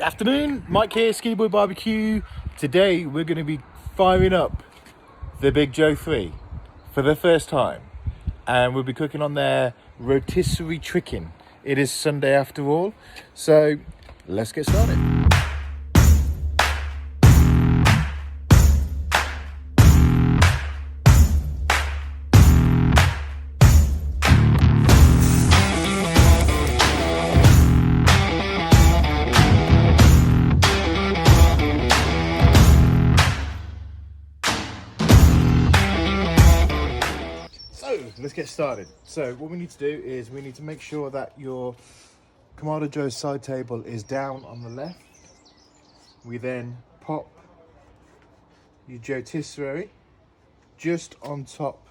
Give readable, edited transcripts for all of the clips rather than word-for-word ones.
Afternoon, Mike here, Skinny Boy Barbecue. Today we're going to be firing up the Big Joe 3 for the first time, and we'll be cooking on their rotisserie chicken. It is Sunday after all, so let's get started. Let's get started. So what we need to do is we need to make sure that your Kamado Joe's side table is down on the left. We then pop your rotisserie just on top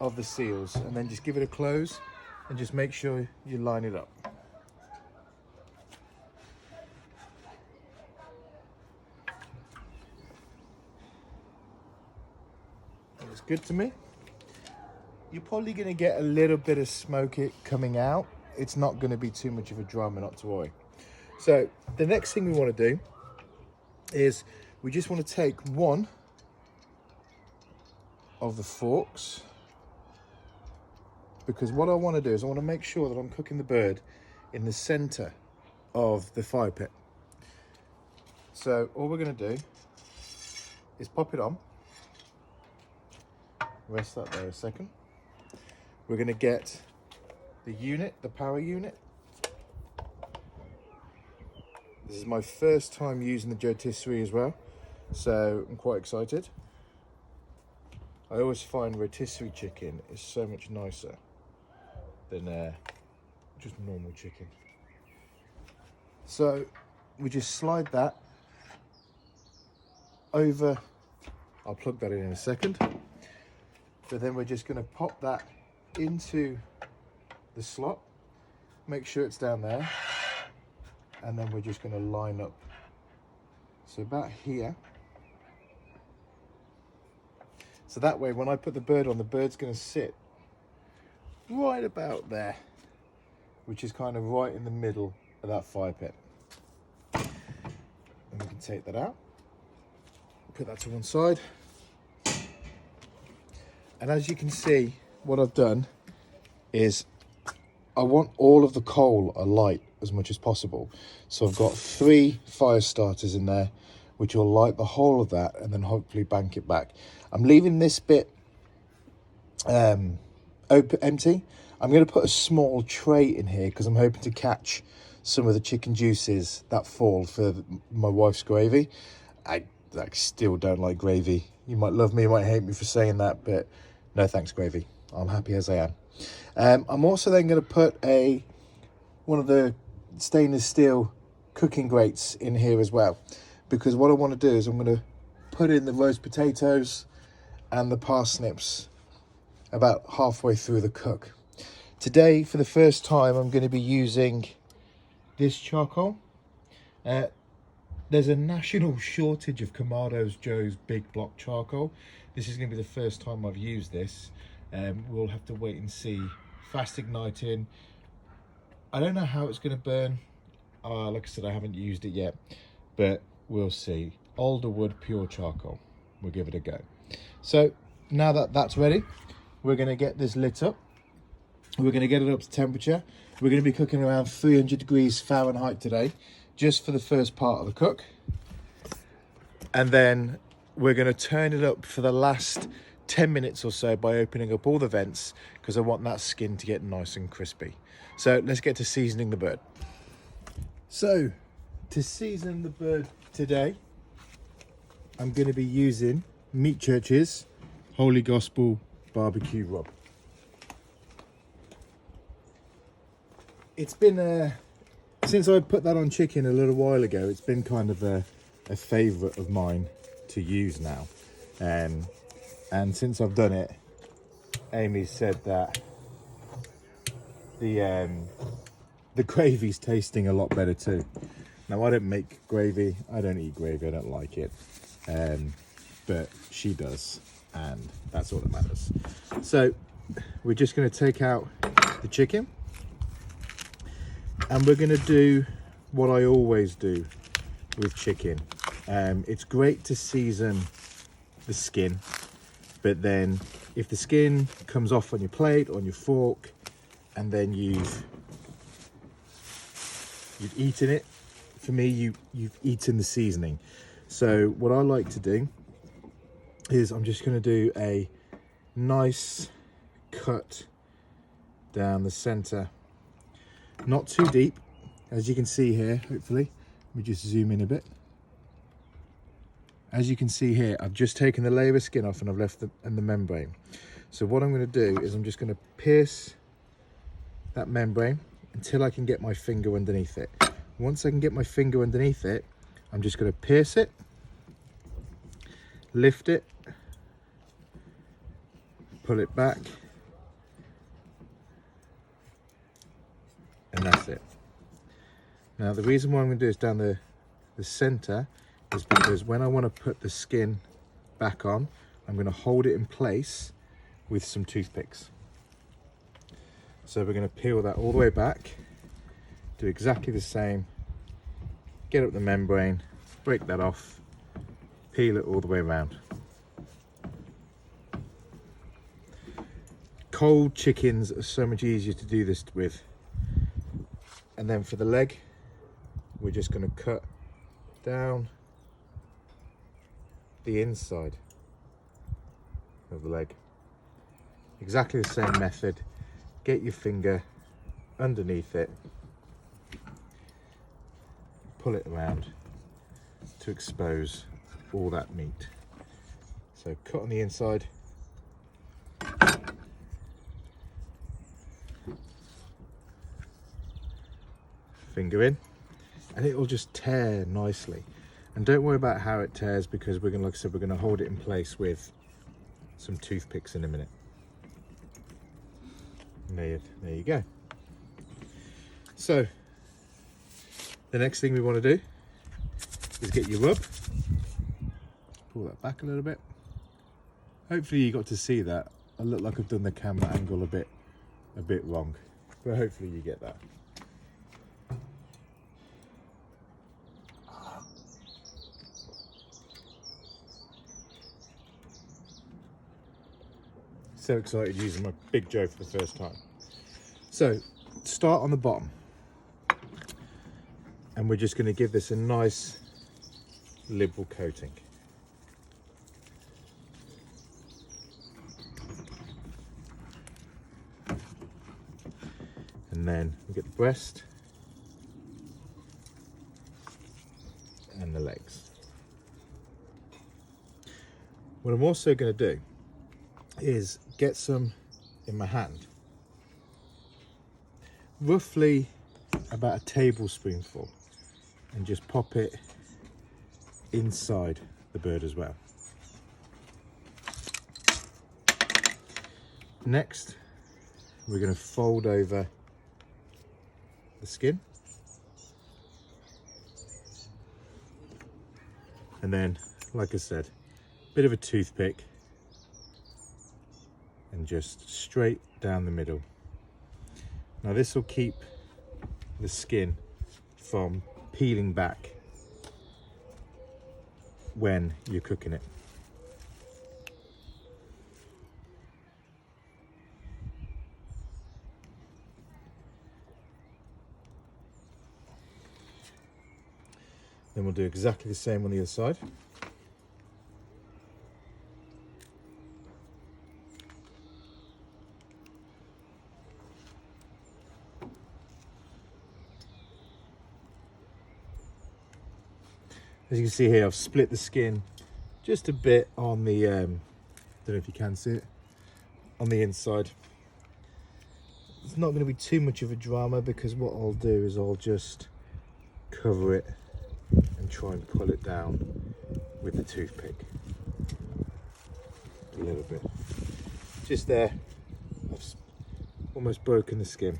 of the seals, and then just give it a close and just make sure you line it up. Looks good to me. You're probably going to get a little bit of smoke coming out. It's not going to be too much of a drama, not to worry. So the next thing we want to do is we just want to take one of the forks, because what I want to do is I want to make sure that I'm cooking the bird in the center of the fire pit. So all we're going to do is pop it on, rest that there a second. We're going to get the unit, the power unit. This is my first time using the rotisserie as well, so I'm quite excited. I always find rotisserie chicken is so much nicer than just normal chicken. So we just slide that over. I'll plug that in a second. But then we're just going to pop that into the slot, make sure it's down there, and then we're just going to line up, so about here, so that way when I put the bird on, the bird's going to sit right about there, which is kind of right in the middle of that fire pit. And we can take that out, put that to one side, and as you can see, what I've done is I want all of the coal alight as much as possible. So I've got 3 fire starters in there, which will light the whole of that and then hopefully bank it back. I'm leaving this bit empty. I'm going to put a small tray in here because I'm hoping to catch some of the chicken juices that fall for my wife's gravy. I still don't like gravy. You might love me, you might hate me for saying that, but no thanks, gravy. I'm happy as I am. I'm also then going to put one of the stainless steel cooking grates in here as well, because what I want to do is I'm going to put in the roast potatoes and the parsnips about halfway through the cook. Today, for the first time, I'm going to be using this charcoal. There's a national shortage of Kamado's Joe's big block charcoal. This is going to be the first time I've used this. We'll have to wait and see. Fast igniting. I don't know how it's going to burn. Like I said, I haven't used it yet, but we'll see. Alderwood pure charcoal. We'll give it a go. So now that that's ready, we're going to get this lit up. We're going to get it up to temperature. We're going to be cooking around 300 degrees Fahrenheit today, just for the first part of the cook. And then we're going to turn it up for the last 10 minutes or so by opening up all the vents, because I want that skin to get nice and crispy. So let's get to seasoning the bird. So to season the bird today, I'm going to be using Meat Church's Holy Gospel barbecue rub. It's been since I put that on chicken a little while ago, it's been kind of a favourite of mine to use now. And since I've done it, Amy said that the gravy's tasting a lot better too. Now, I don't make gravy, I don't eat gravy, I don't like it, but she does, and that's all that matters. So we're just going to take out the chicken, and we're going to do what I always do with chicken. It's great to season the skin, but then if the skin comes off on your plate, on your fork, and then you've eaten it, for me, you've eaten the seasoning. So what I like to do is I'm just going to do a nice cut down the center, not too deep, as you can see here. Hopefully, let me just zoom in a bit. As you can see here, I've just taken the layer of skin off and I've left the membrane. So what I'm going to do is I'm just going to pierce that membrane until I can get my finger underneath it. Once I can get my finger underneath it, I'm just going to pierce it, lift it, pull it back, and that's it. Now the reason why I'm going to do this down the center is because when I want to put the skin back on, I'm going to hold it in place with some toothpicks. So we're going to peel that all the way back, do exactly the same, get up the membrane, break that off, peel it all the way around. Cold chickens are so much easier to do this with. And then for the leg, we're just going to cut down the inside of the leg. Exactly the same method. Get your finger underneath it, pull it around to expose all that meat. So cut on the inside, finger in, and it will just tear nicely. And don't worry about how it tears, because we're going to, like I said, we're going to hold it in place with some toothpicks in a minute. And there you go. So the next thing we want to do is get your rub. Pull that back a little bit. Hopefully you got to see that. I look like I've done the camera angle a bit wrong, but hopefully you get that. So excited using my big Joe for the first time. So start on the bottom, and we're just going to give this a nice liberal coating. And then we get the breast and the legs. What I'm also going to do is get some in my hand, roughly about a tablespoonful, and just pop it inside the bird as well. Next, we're going to fold over the skin, and then, like I said, a bit of a toothpick and just straight down the middle. Now this will keep the skin from peeling back when you're cooking it. Then we'll do exactly the same on the other side. As you can see here, I've split the skin just a bit on the, don't know if you can see it, on the inside. It's not going to be too much of a drama, because what I'll do is I'll just cover it and try and pull it down with the toothpick. A little bit. Just there, I've almost broken the skin.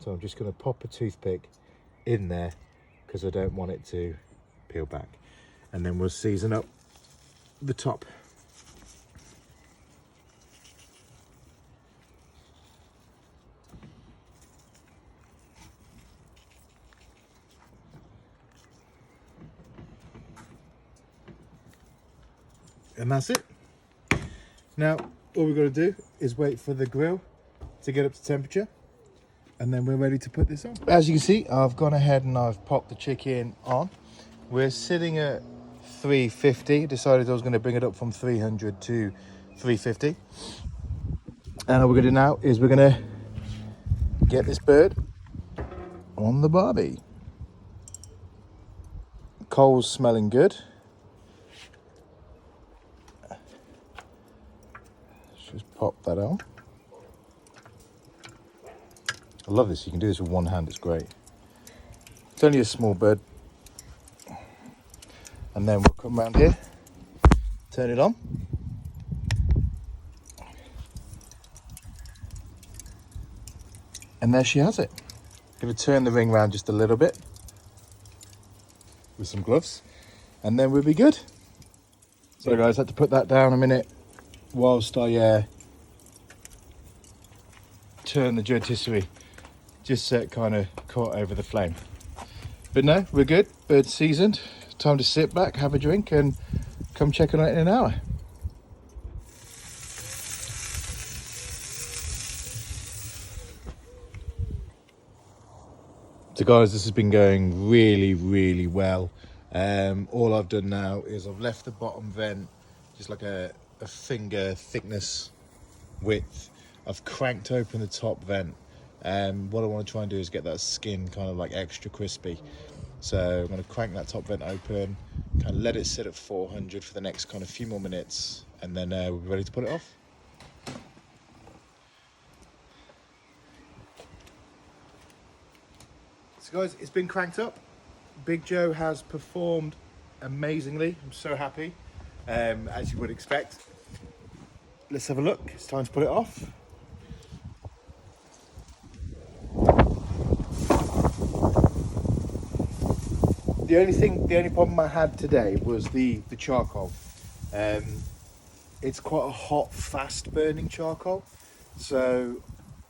So I'm just going to pop a toothpick in there, because I don't want it to peel back. And then we'll season up the top. And that's it. Now, all we've got to do is wait for the grill to get up to temperature, and then we're ready to put this on. As you can see, I've gone ahead and I've popped the chicken on. We're sitting at 350. Decided I was going to bring it up from 300 to 350. And all we're going to do now is we're going to get this bird on the barbie. Coal's smelling good. Just pop that on. I love this. You can do this with one hand. It's great. It's only a small bird. And then we'll come around here, turn it on. And there she has it. Going to turn the ring around just a little bit with some gloves, and then we'll be good. So guys, I had to put that down a minute whilst I turn the rotisserie, just so it kind of caught over the flame. But no, we're good. Bird's seasoned. Time to sit back, have a drink, and come check on it in an hour. So guys, this has been going really, really well. All I've done now is I've left the bottom vent just like a finger thickness width. I've cranked open the top vent. What I want to try and do is get that skin kind of like extra crispy. So I'm going to crank that top vent open, kind of let it sit at 400 for the next kind of few more minutes, and then we'll be ready to put it off. So guys, it's been cranked up. Big Joe has performed amazingly. I'm so happy, as you would expect. Let's have a look. It's time to put it off. The only problem I had today was the charcoal. It's quite a hot, fast burning charcoal. So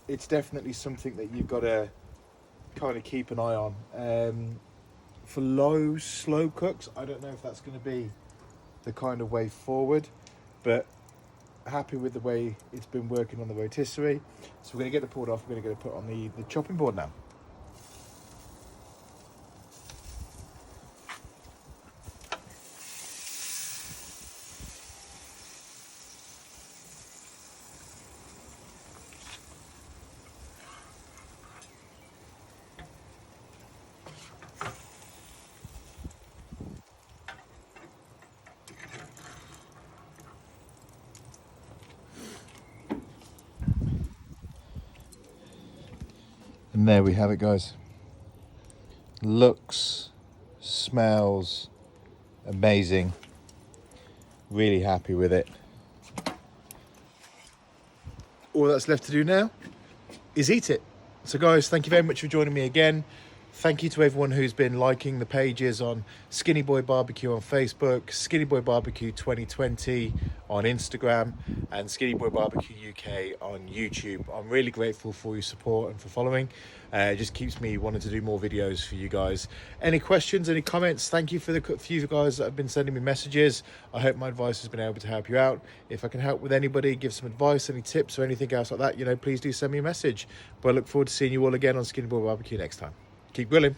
it's definitely something that you've got to kind of keep an eye on. For low, slow cooks, I don't know if that's going to be the kind of way forward, but happy with the way it's been working on the rotisserie. So we're going to get it pulled off. We're going to get it put on the chopping board now. And there we have it, guys. Looks, smells amazing. Really happy with it. All that's left to do now is eat it. So guys, thank you very much for joining me again. Thank you to everyone who's been liking the pages on Skinny Boy Barbecue on Facebook, Skinny Boy Barbecue 2020 on Instagram, and Skinny Boy Barbecue UK on YouTube. I'm really grateful for your support and for following. It just keeps me wanting to do more videos for you guys. Any questions, any comments? Thank you for the few guys that have been sending me messages. I hope my advice has been able to help you out. If I can help with anybody, give some advice, any tips or anything else like that, please do send me a message. But I look forward to seeing you all again on Skinny Boy Barbecue next time. Keep grilling.